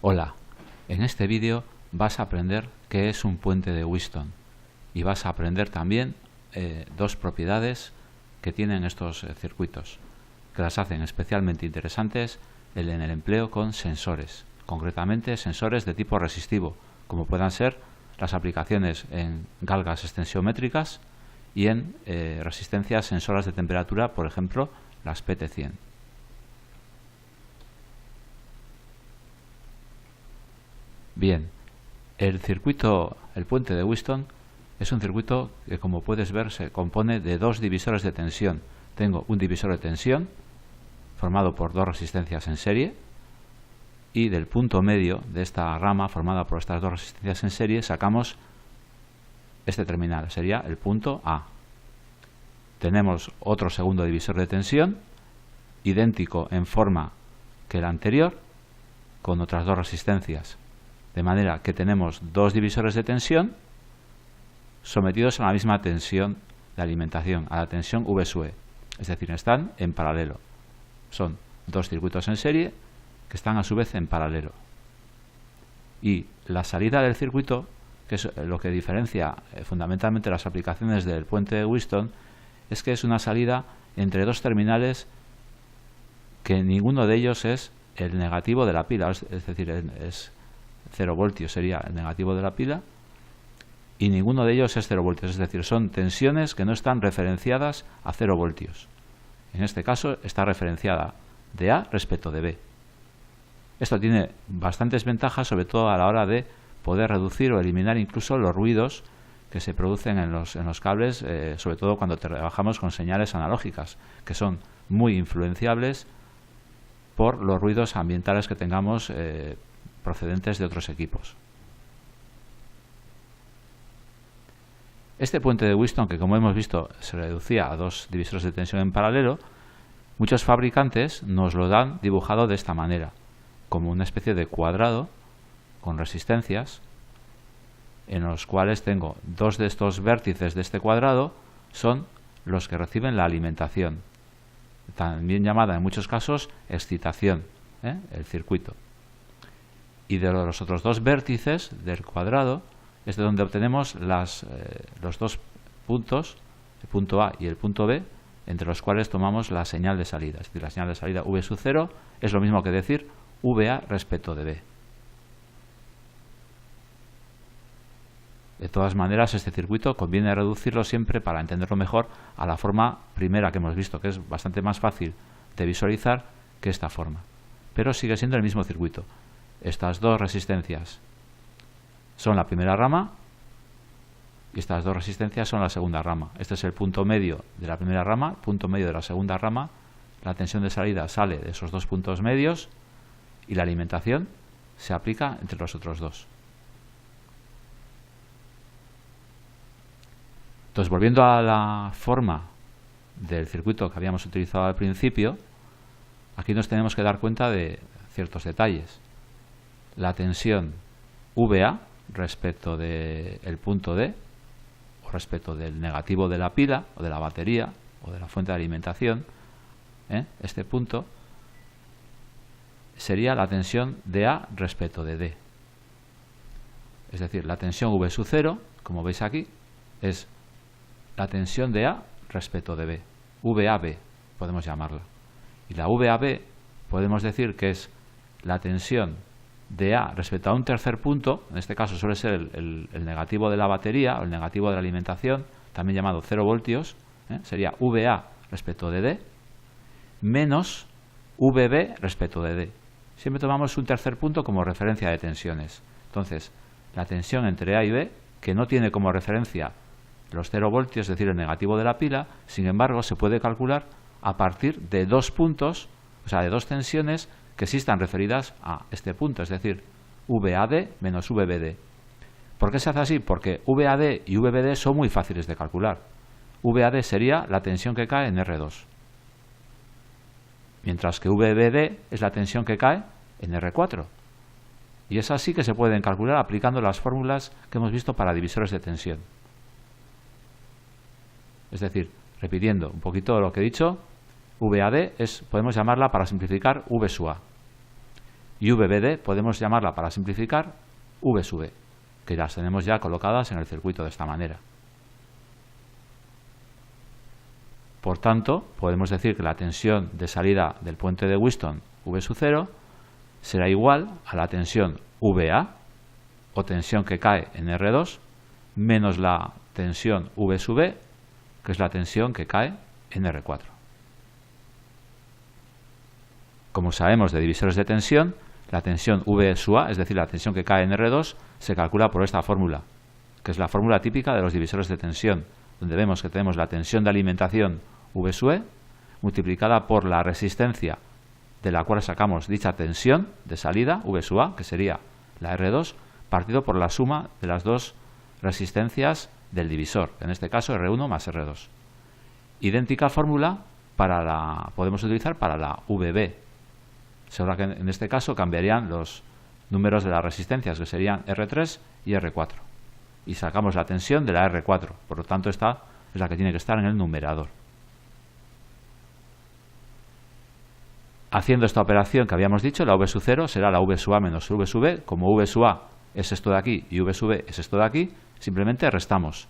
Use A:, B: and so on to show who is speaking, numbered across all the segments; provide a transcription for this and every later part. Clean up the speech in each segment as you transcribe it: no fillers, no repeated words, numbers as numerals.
A: Hola, en este vídeo vas a aprender qué es un puente de Wheatstone y vas a aprender también dos propiedades que tienen estos circuitos, que las hacen especialmente interesantes en el empleo con sensores, concretamente sensores de tipo resistivo, como puedan ser las aplicaciones en galgas extensiométricas y en resistencias sensoras de temperatura, por ejemplo, las PT100. Bien, el puente de Wheatstone es un circuito que, como puedes ver, se compone de dos divisores de tensión. Tengo un divisor de tensión formado por dos resistencias en serie, y del punto medio de esta rama formada por estas dos resistencias en serie sacamos este terminal, sería el punto A. Tenemos otro segundo divisor de tensión, idéntico en forma que el anterior, con otras dos resistencias. De manera que tenemos dos divisores de tensión sometidos a la misma tensión de alimentación, a la tensión V sub E. Es decir, están en paralelo. Son dos circuitos en serie que están a su vez en paralelo. Y la salida del circuito, que es lo que diferencia fundamentalmente las aplicaciones del puente de Wheatstone, es que es una salida entre dos terminales que ninguno de ellos es el negativo de la pila, es decir, es 0 voltios sería el negativo de la pila, y ninguno de ellos es 0 voltios, es decir, son tensiones que no están referenciadas a 0 voltios. En este caso está referenciada de A respecto de B. Esto tiene bastantes ventajas, sobre todo a la hora de poder reducir o eliminar incluso los ruidos que se producen en los cables, sobre todo cuando trabajamos con señales analógicas, que son muy influenciables por los ruidos ambientales que tengamos procedentes de otros equipos. Este puente de Wheatstone, que como hemos visto se reducía a dos divisores de tensión en paralelo, muchos fabricantes nos lo dan dibujado de esta manera, como una especie de cuadrado con resistencias, en los cuales tengo dos de estos vértices de este cuadrado son los que reciben la alimentación, también llamada en muchos casos excitación, el circuito. Y de los otros dos vértices del cuadrado es de donde obtenemos los dos puntos, el punto A y el punto B, entre los cuales tomamos la señal de salida. Es decir, la señal de salida V sub 0 es lo mismo que decir VA respecto de B. De todas maneras, este circuito conviene reducirlo siempre para entenderlo mejor a la forma primera que hemos visto, que es bastante más fácil de visualizar que esta forma. Pero sigue siendo el mismo circuito. Estas dos resistencias son la primera rama y estas dos resistencias son la segunda rama. Este es el punto medio de la primera rama, punto medio de la segunda rama. La tensión de salida sale de esos dos puntos medios y la alimentación se aplica entre los otros dos. Entonces, volviendo a la forma del circuito que habíamos utilizado al principio, aquí nos tenemos que dar cuenta de ciertos detalles. La tensión VA respecto del punto D, o respecto del negativo de la pila, o de la batería, o de la fuente de alimentación, este punto sería la tensión de A respecto de D. Es decir, la tensión V sub 0, como veis aquí, es la tensión de A respecto de B, VAB podemos llamarla. Y la VAB podemos decir que es la tensión de A respecto a un tercer punto, en este caso suele ser el negativo de la batería o el negativo de la alimentación, también llamado 0 voltios, sería VA respecto de D, menos VB respecto de D. Siempre tomamos un tercer punto como referencia de tensiones. Entonces, la tensión entre A y B, que no tiene como referencia los 0 voltios, es decir, el negativo de la pila, sin embargo, se puede calcular a partir de dos puntos, o sea, de dos tensiones que sí están referidas a este punto, es decir, VAD menos VBD. ¿Por qué se hace así? Porque VAD y VBD son muy fáciles de calcular. VAD sería la tensión que cae en R2, mientras que VBD es la tensión que cae en R4. Y es así que se pueden calcular aplicando las fórmulas que hemos visto para divisores de tensión. Es decir, repitiendo un poquito lo que he dicho, VAD podemos llamarla, para simplificar, V sub A. y VBD podemos llamarla, para simplificar, V sub E, que las tenemos ya colocadas en el circuito de esta manera. Por tanto, podemos decir que la tensión de salida del puente de Wheatstone, V sub 0, será igual a la tensión VA, o tensión que cae en R2, menos la tensión V sub E, que es la tensión que cae en R4. Como sabemos de divisores de tensión, la tensión V sub A, es decir, la tensión que cae en R2, se calcula por esta fórmula, que es la fórmula típica de los divisores de tensión, donde vemos que tenemos la tensión de alimentación V sub E multiplicada por la resistencia de la cual sacamos dicha tensión de salida, V sub A, que sería la R2, partido por la suma de las dos resistencias del divisor, en este caso R1 más R2. Idéntica fórmula podemos utilizar para la VB. Seguro que en este caso cambiarían los números de las resistencias, que serían R3 y R4. Y sacamos la tensión de la R4, por lo tanto esta es la que tiene que estar en el numerador. Haciendo esta operación que habíamos dicho, la V sub 0 será la V sub A menos V sub B. Como V sub A es esto de aquí y V sub B es esto de aquí, simplemente restamos.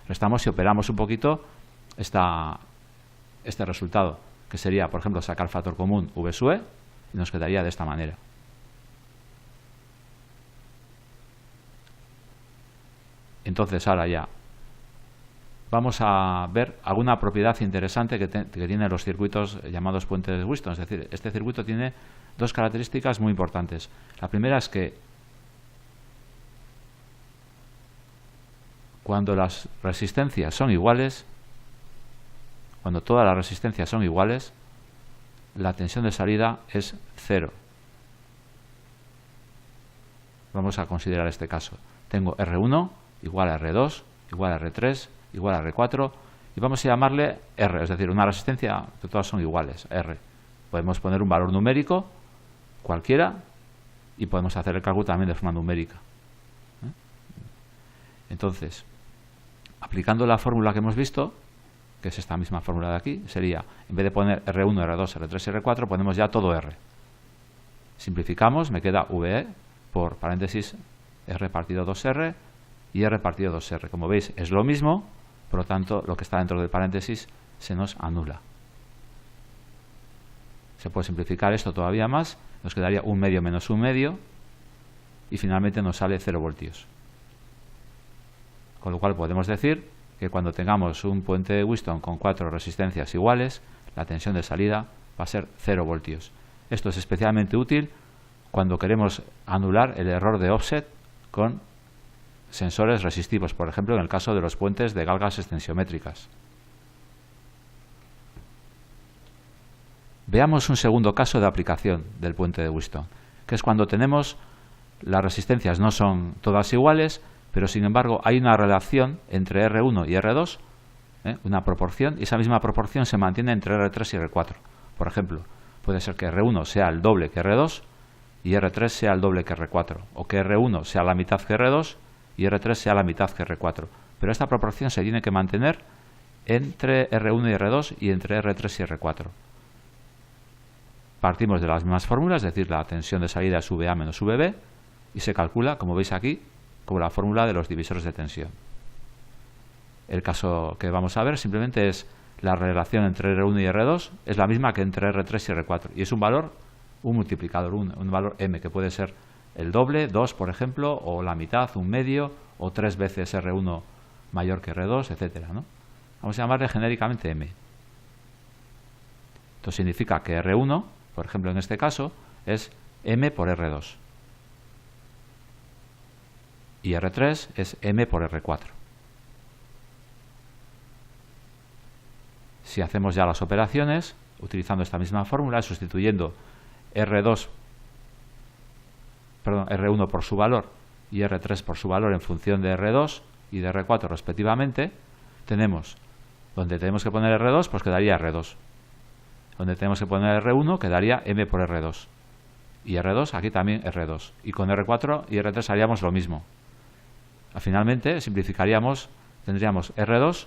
A: Restamos y operamos un poquito este resultado, que sería, por ejemplo, sacar factor común V sub E, y nos quedaría de esta manera. Entonces ahora ya vamos a ver alguna propiedad interesante que tienen los circuitos llamados puentes de Wheatstone. Es decir, este circuito tiene dos características muy importantes. La primera es que cuando las resistencias son iguales, cuando todas las resistencias son iguales, la tensión de salida es 0. Vamos a considerar este caso. Tengo R1 igual a R2 igual a R3 igual a R4 y vamos a llamarle R, es decir, una resistencia que todas son iguales, R. Podemos poner un valor numérico cualquiera y podemos hacer el cálculo también de forma numérica. Entonces, aplicando la fórmula que hemos visto, que es esta misma fórmula de aquí, sería, en vez de poner R1, R2, R3 y R4, ponemos ya todo R. Simplificamos, me queda VE por paréntesis R partido 2R y R partido 2R. Como veis, es lo mismo, por lo tanto, lo que está dentro del paréntesis se nos anula. Se puede simplificar esto todavía más, nos quedaría 1 medio menos 1 medio y finalmente nos sale 0 voltios. Con lo cual podemos decir que cuando tengamos un puente de Wheatstone con 4 resistencias iguales, la tensión de salida va a ser 0 voltios. Esto es especialmente útil cuando queremos anular el error de offset con sensores resistivos, por ejemplo, en el caso de los puentes de galgas extensiométricas. Veamos un segundo caso de aplicación del puente de Wheatstone, que es cuando tenemos las resistencias no son todas iguales, pero sin embargo hay una relación entre R1 y R2, una proporción, y esa misma proporción se mantiene entre R3 y R4. Por ejemplo, puede ser que R1 sea el doble que R2 y R3 sea el doble que R4, o que R1 sea la mitad que R2 y R3 sea la mitad que R4. Pero esta proporción se tiene que mantener entre R1 y R2 y entre R3 y R4. Partimos de las mismas fórmulas, es decir, la tensión de salida es VA menos VB, y se calcula, como veis aquí, como la fórmula de los divisores de tensión. El caso que vamos a ver simplemente es la relación entre R1 y R2, es la misma que entre R3 y R4, y es un valor, un multiplicador, un valor M, que puede ser el doble, 2 por ejemplo, o la mitad, un medio, o 3 veces R1 mayor que R2, etcétera, ¿no? Vamos a llamarle genéricamente M. Esto significa que R1, por ejemplo en este caso, es M por R2. Y R3 es M por R4. Si hacemos ya las operaciones, utilizando esta misma fórmula, sustituyendo R1 por su valor y R3 por su valor en función de R2 y de R4 respectivamente, tenemos, donde tenemos que poner R2, pues quedaría R2. Donde tenemos que poner R1, quedaría M por R2. Y R2, aquí también R2. Y con R4 y R3 haríamos lo mismo. Finalmente, simplificaríamos, tendríamos R2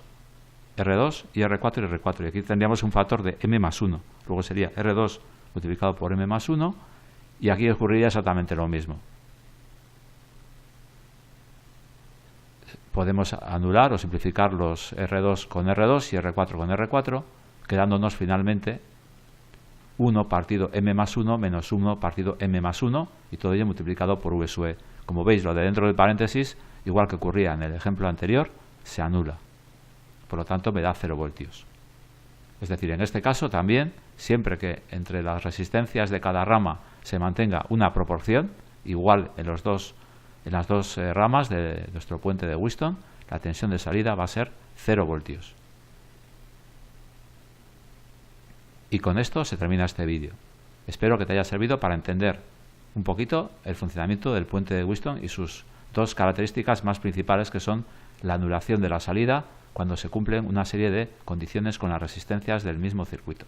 A: y R4 y R4. Y aquí tendríamos un factor de M más 1. Luego sería R2 multiplicado por M más 1 Y aquí ocurriría exactamente lo mismo. Podemos anular o simplificar los R2 con R2 y R4 con R4, quedándonos finalmente 1 partido m más 1 menos 1 partido m más 1, y todo ello multiplicado por v sub e. Como veis, lo de dentro del paréntesis, igual que ocurría en el ejemplo anterior, se anula. Por lo tanto, me da 0 voltios. Es decir, en este caso también, siempre que entre las resistencias de cada rama se mantenga una proporción igual en las dos ramas de nuestro puente de Wheatstone, la tensión de salida va a ser 0 voltios. Y con esto se termina este vídeo. Espero que te haya servido para entender un poquito el funcionamiento del puente de Wheatstone y sus dos características más principales, que son la anulación de la salida cuando se cumplen una serie de condiciones con las resistencias del mismo circuito.